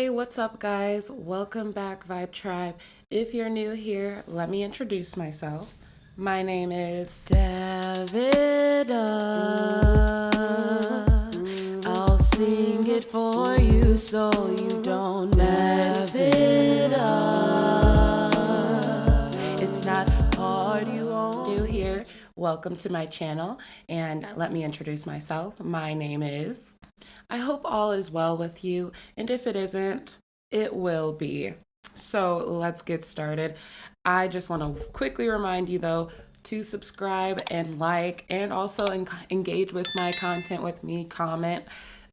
Hey, what's up, guys? Welcome back, Vibe Tribe. If you're new here, let me introduce myself. My name is Davida. I'll sing it for you so you don't mess it up. It's not hard, you won't. New here, welcome to my channel, and let me introduce myself. My name is. I hope all is well with you, and if it isn't, it will be. So let's get started. I just want to quickly remind you, though, to subscribe and like, and also engage with my content with me, comment.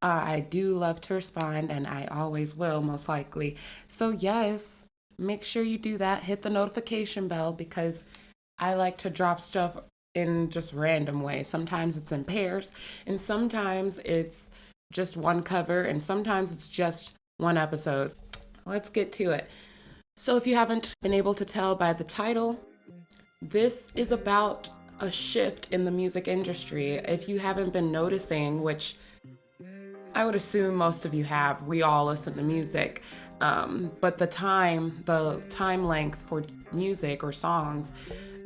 I do love to respond, and I always will, most likely. So yes, make sure you do that. Hit the notification bell because I like to drop stuff in just random ways. Sometimes it's in pairs, and sometimes it's just one cover, and sometimes it's just one episode. Let's get to it. So if you haven't been able to tell by the title, this is about a shift in the music industry. If you haven't been noticing, which I would assume most of you have, we all listen to music, but the time length for music or songs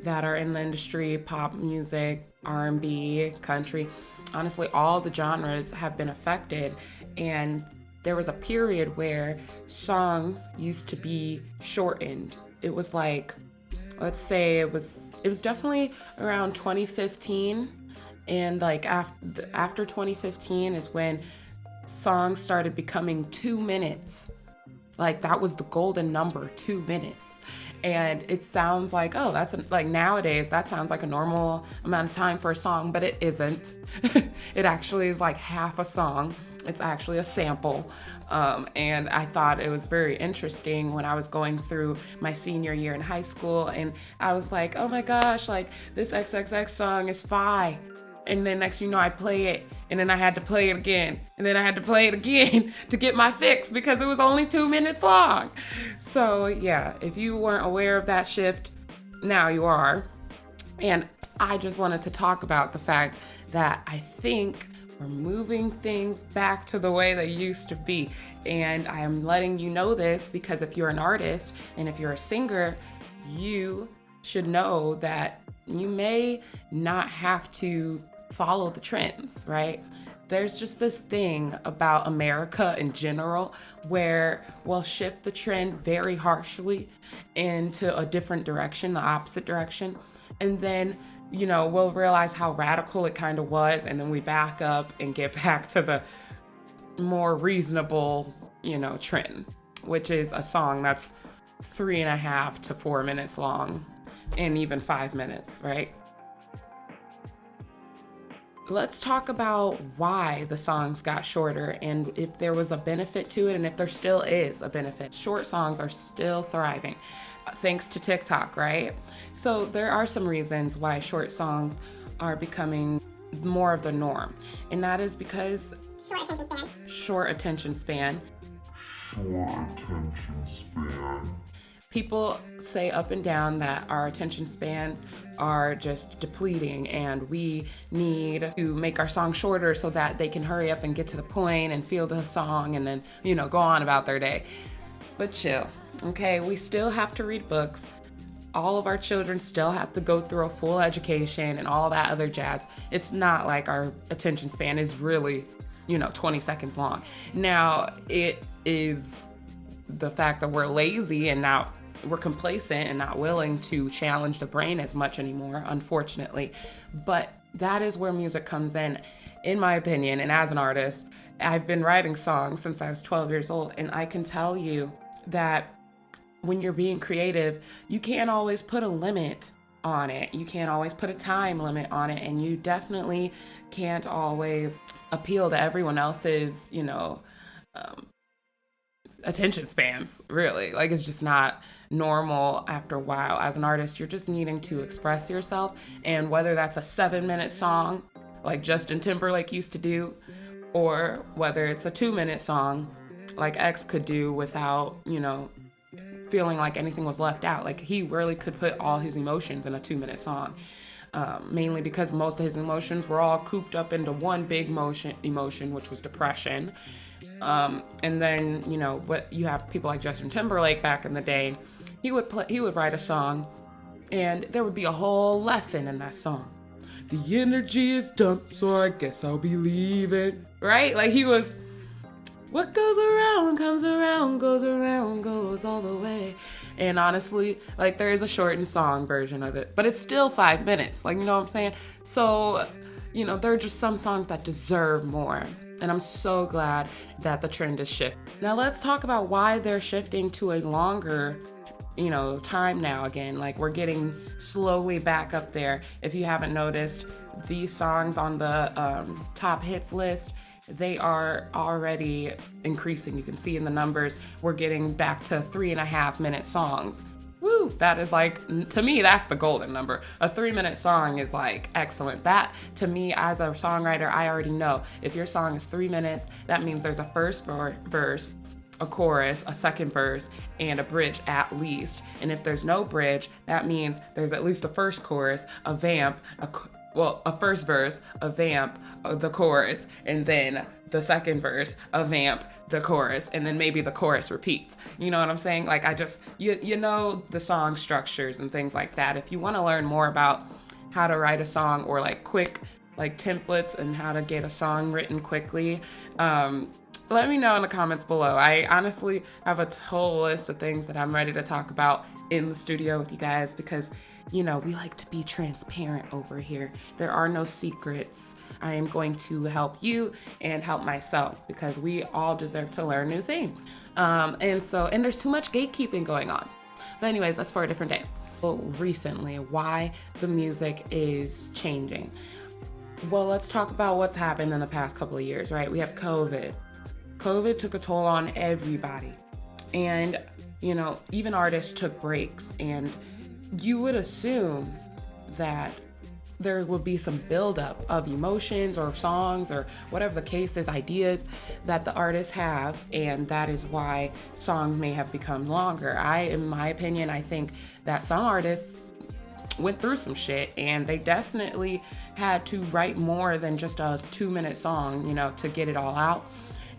that are in the industry, pop music, R&B, country, honestly, all the genres have been affected. And there was a period where songs used to be shortened. It was like, let's say it was definitely around 2015. And like after 2015 is when songs started becoming 2 minutes. Like that was the golden number, 2 minutes. And it sounds like, oh, like nowadays, that sounds like a normal amount of time for a song, but it isn't. It actually is like half a song. It's actually a sample. And I thought it was very interesting when I was going through my senior year in high school. And I was like, oh my gosh, like this XXX song is fire. And then next you know, I play it, and then I had to play it again, and then I had to play it again to get my fix because it was only 2 minutes long. So yeah, if you weren't aware of that shift, now you are. And I just wanted to talk about the fact that I think we're moving things back to the way they used to be. And I'm letting you know this because if you're an artist and if you're a singer, you should know that you may not have to follow the trends, right? There's just this thing about America in general where we'll shift the trend very harshly into a different direction, the opposite direction. And then, you know, we'll realize how radical it kind of was. And then we back up and get back to the more reasonable, you know, trend, which is a song that's 3.5 to 4 minutes long and even 5 minutes, right? Let's talk about why the songs got shorter and if there was a benefit to it and if there still is a benefit. Short songs are still thriving thanks to TikTok, right? So there are some reasons why short songs are becoming more of the norm. And that is because short attention span. People say up and down that our attention spans are just depleting and we need to make our song shorter so that they can hurry up and get to the point and feel the song and then, you know, go on about their day. But chill, okay? We still have to read books. All of our children still have to go through a full education and all that other jazz. It's not like our attention span is really, 20 seconds long. Now, it is the fact that we're lazy and now we're complacent and not willing to challenge the brain as much anymore, unfortunately. But that is where music comes in my opinion. And as an artist, I've been writing songs since I was 12 years old. And I can tell you that when you're being creative, you can't always put a limit on it. You can't always put a time limit on it. And you definitely can't always appeal to everyone else's, attention spans, really. Like, it's just not normal after a while. As an artist, you're just needing to express yourself. And whether that's a 7-minute song, like Justin Timberlake used to do, or whether it's a 2-minute song, like X could do without, feeling like anything was left out. Like, he really could put all his emotions in a 2-minute song. Mainly because most of his emotions were all cooped up into one big emotion, which was depression. And then, what you have people like Justin Timberlake back in the day, he would write a song and there would be a whole lesson in that song. The energy is dumped, so I guess I'll be leaving. Right? Like what goes around comes around, goes all the way. And honestly, like there is a shortened song version of it, but it's still 5 minutes. Like, you know what I'm saying? So, there are just some songs that deserve more. And I'm so glad that the trend is shifting. Now let's talk about why they're shifting to a longer time now again. Like we're getting slowly back up there. If you haven't noticed, these songs on the top hits list, they are already increasing. You can see in the numbers, we're getting back to 3.5 minute songs. Woo, that is like, to me, that's the golden number. A 3-minute song is like excellent. That, to me, as a songwriter, I already know if your song is 3 minutes, that means there's a first verse, a chorus, a second verse, and a bridge at least. And if there's no bridge, that means there's at least a first chorus, a vamp, a first verse, a vamp, the chorus, and then the second verse, a vamp, the chorus, and then maybe the chorus repeats. You know what I'm saying? Like you know the song structures and things like that. If you want to learn more about how to write a song or like quick like templates and how to get a song written quickly, let me know in the comments below. I honestly have a whole list of things that I'm ready to talk about in the studio with you guys because, we like to be transparent over here. There are no secrets. I am going to help you and help myself because we all deserve to learn new things. And there's too much gatekeeping going on. But anyways, that's for a different day. Well, recently, why the music is changing. Well, let's talk about what's happened in the past couple of years, right? We have COVID. COVID took a toll on everybody. And, even artists took breaks. And you would assume that there would be some buildup of emotions or songs or whatever the case is, ideas that the artists have. And that is why songs may have become longer. In my opinion, I think that some artists went through some shit and they definitely had to write more than just a 2-minute song, to get it all out.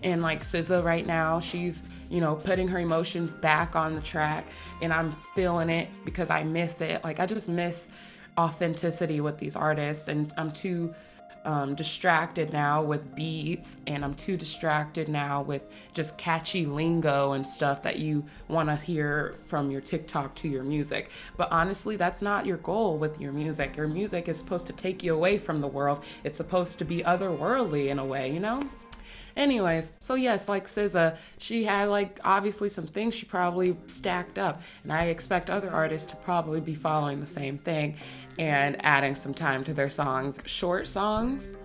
And like SZA right now, she's, putting her emotions back on the track and I'm feeling it because I miss it. Like I just miss authenticity with these artists and I'm too distracted now with beats and I'm too distracted now with just catchy lingo and stuff that you want to hear from your TikTok to your music. But honestly, that's not your goal with your music. Your music is supposed to take you away from the world. It's supposed to be otherworldly in a way, Anyways, so yes, like SZA, she had like obviously some things she probably stacked up, and I expect other artists to probably be following the same thing and adding some time to their songs. Short songs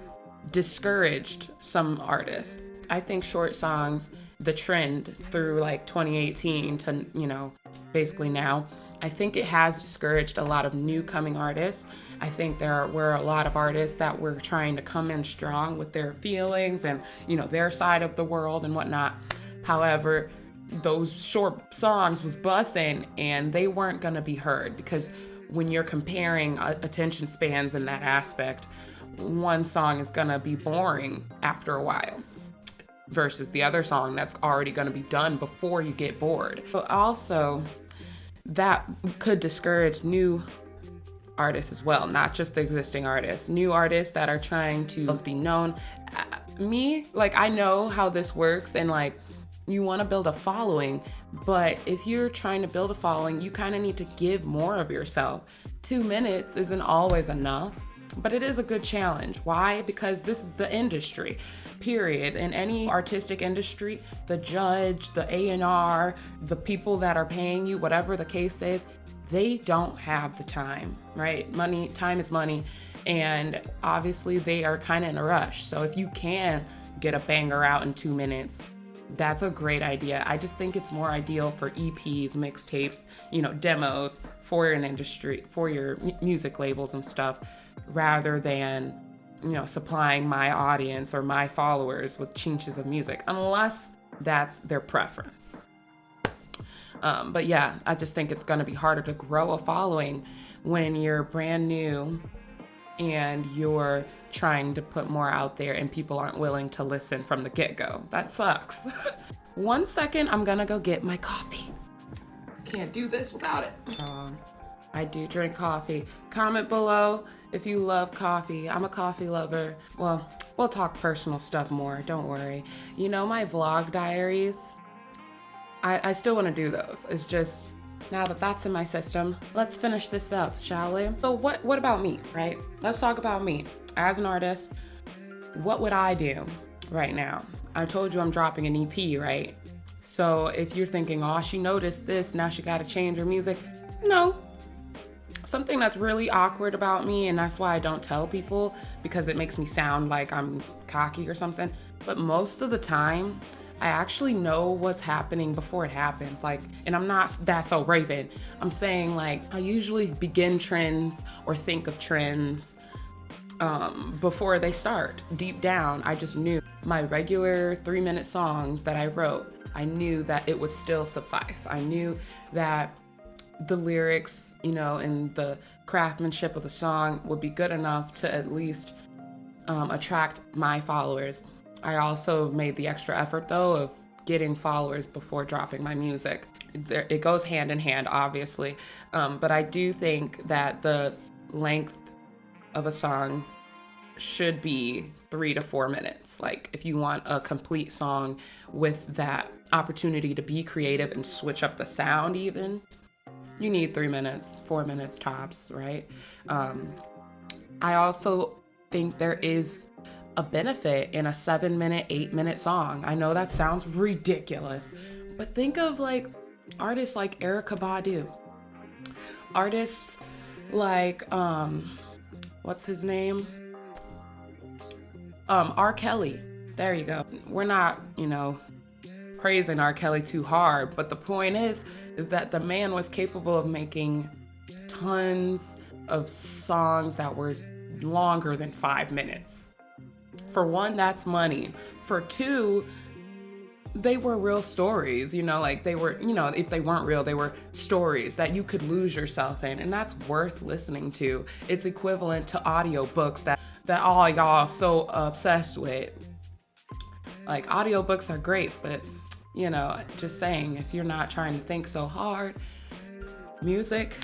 discouraged some artists. I think short songs, the trend through like 2018 to, basically now, I think it has discouraged a lot of new coming artists. I think there were a lot of artists that were trying to come in strong with their feelings and, their side of the world and whatnot. However, those short songs was bussin' and they weren't going to be heard because when you're comparing attention spans in that aspect, one song is going to be boring after a while versus the other song that's already going to be done before you get bored. But also, that could discourage new artists as well, not just the existing artists. New artists that are trying to be known. I know how this works and you want to build a following, but if you're trying to build a following, you kind of need to give more of yourself. 2 minutes isn't always enough, but it is a good challenge. Why? Because this is the industry, period. In any artistic industry, the judge, the A&R, the people that are paying you, whatever the case is, they don't have the time, right? Time is money. And obviously they are kind of in a rush. So if you can get a banger out in 2 minutes, that's a great idea. I just think it's more ideal for EPs, mixtapes, demos for an industry, for your music labels and stuff, rather than, supplying my audience or my followers with chinches of music, unless that's their preference. But yeah, I just think it's going to be harder to grow a following when you're brand new and you're trying to put more out there and people aren't willing to listen from the get-go. That sucks. 1 second, I'm gonna go get my coffee. Can't do this without it. I do drink coffee. Comment below if you love coffee. I'm a coffee lover. Well, we'll talk personal stuff more, don't worry. You know my vlog diaries? I still wanna do those. It's just, now that that's in my system, let's finish this up, shall we? So what about me, right? Let's talk about me. As an artist, what would I do right now? I told you I'm dropping an EP, right? So if you're thinking, oh, she noticed this, now she gotta change her music. No. Something that's really awkward about me, and that's why I don't tell people, because it makes me sound like I'm cocky or something. But most of the time, I actually know what's happening before it happens. Like, and I'm not that so Raven. I'm saying, like, I usually begin trends or think of trends before they start. Deep down, I just knew my regular 3-minute songs that I wrote, I knew that it would still suffice. I knew that the lyrics, you know, and the craftsmanship of the song would be good enough to at least attract my followers. I also made the extra effort, though, of getting followers before dropping my music. It goes hand in hand, obviously, but I do think that the length of a song should be 3 to 4 minutes. Like, if you want a complete song with that opportunity to be creative and switch up the sound even, you need 3 minutes, 4 minutes tops, right? I also think there is a benefit in a 7-minute, 8-minute song. I know that sounds ridiculous, but think of like artists like Erykah Badu, artists like, what's his name? R. Kelly. There you go. We're not, you know, praising R. Kelly too hard, but the point is that the man was capable of making tons of songs that were longer than 5 minutes. For one, that's money. For two, they were real stories, you know, like they were, you know, if they weren't real, they were stories that you could lose yourself in, and that's worth listening to. It's equivalent to audiobooks that all y'all so obsessed with. Like, audiobooks are great, but, you know, just saying, if you're not trying to think so hard, music,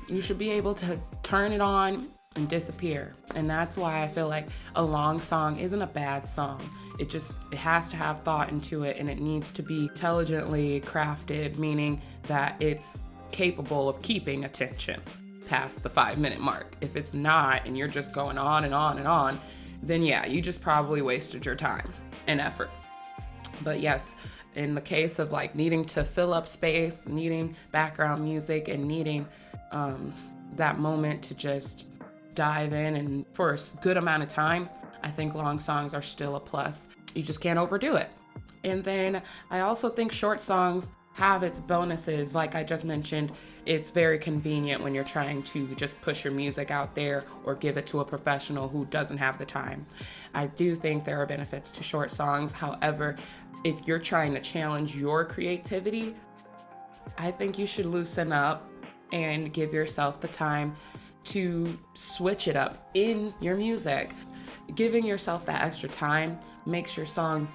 you should be able to turn it on and disappear. And that's why I feel like a long song isn't a bad song. It has to have thought into it, and it needs to be intelligently crafted, meaning that it's capable of keeping attention past the 5-minute mark. If it's not, and you're just going on and on and on, then yeah, you just probably wasted your time and effort. But yes, in the case of like needing to fill up space, needing background music, and needing that moment to just dive in and for a good amount of time, I think long songs are still a plus. You just can't overdo it. And then I also think short songs have its bonuses. Like I just mentioned, it's very convenient when you're trying to just push your music out there or give it to a professional who doesn't have the time. I do think there are benefits to short songs. However, if you're trying to challenge your creativity, I think you should loosen up and give yourself the time to switch it up in your music. Giving yourself that extra time makes your song,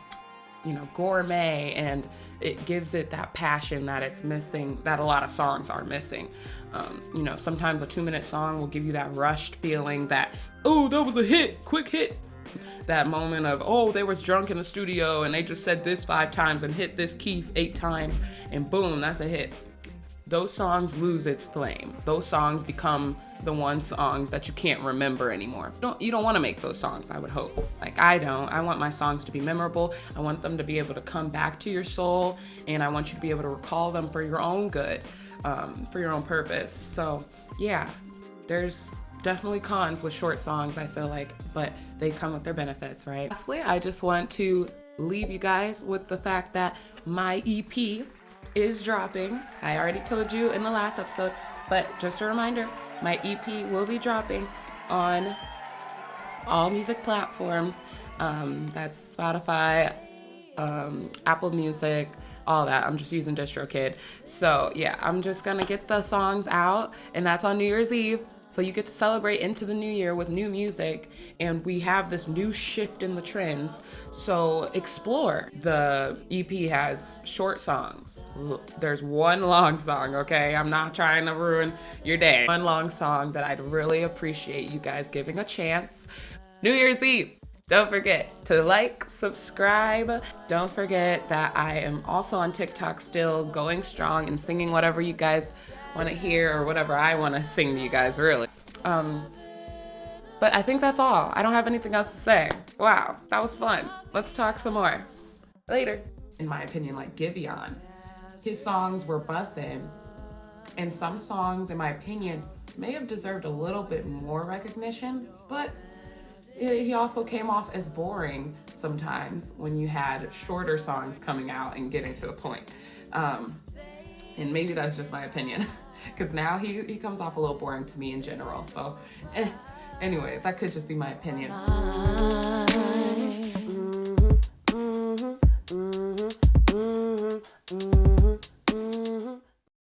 you know, gourmet, and it gives it that passion that it's missing, that a lot of songs are missing. You know, sometimes a 2-minute song will give you that rushed feeling that, oh, that was a hit, quick hit. That moment of, oh, they was drunk in the studio and they just said this 5 times and hit this key 8 times and boom, that's a hit. Those songs lose its flame. Those songs become the songs that you can't remember anymore. You don't want to make those songs, I would hope. Like, I don't. I want my songs to be memorable. I want them to be able to come back to your soul, and I want you to be able to recall them for your own good, for your own purpose. So yeah, there's definitely cons with short songs, I feel like, but they come with their benefits, right? Lastly, I just want to leave you guys with the fact that my EP is dropping. I already told you in the last episode, but just a reminder, my EP will be dropping on all music platforms. That's Spotify, Apple Music, all that. I'm just using DistroKid. So yeah, I'm just gonna get the songs out, and that's on New Year's Eve. So you get to celebrate into the new year with new music, and we have this new shift in the trends. So explore. The EP has short songs. There's one long song, okay? I'm not trying to ruin your day. One long song that I'd really appreciate you guys giving a chance. New Year's Eve. Don't forget to like, subscribe. Don't forget that I am also on TikTok still, going strong and singing whatever you guys want to hear or whatever I want to sing to you guys, really. But I think that's all. I don't have anything else to say. Wow, that was fun. Let's talk some more. Later. In my opinion, like Giveon, his songs were bussin', and some songs, in my opinion, may have deserved a little bit more recognition, but he also came off as boring sometimes when you had shorter songs coming out and getting to the point. And maybe that's just my opinion, because now he comes off a little boring to me in general. So anyways, that could just be my opinion.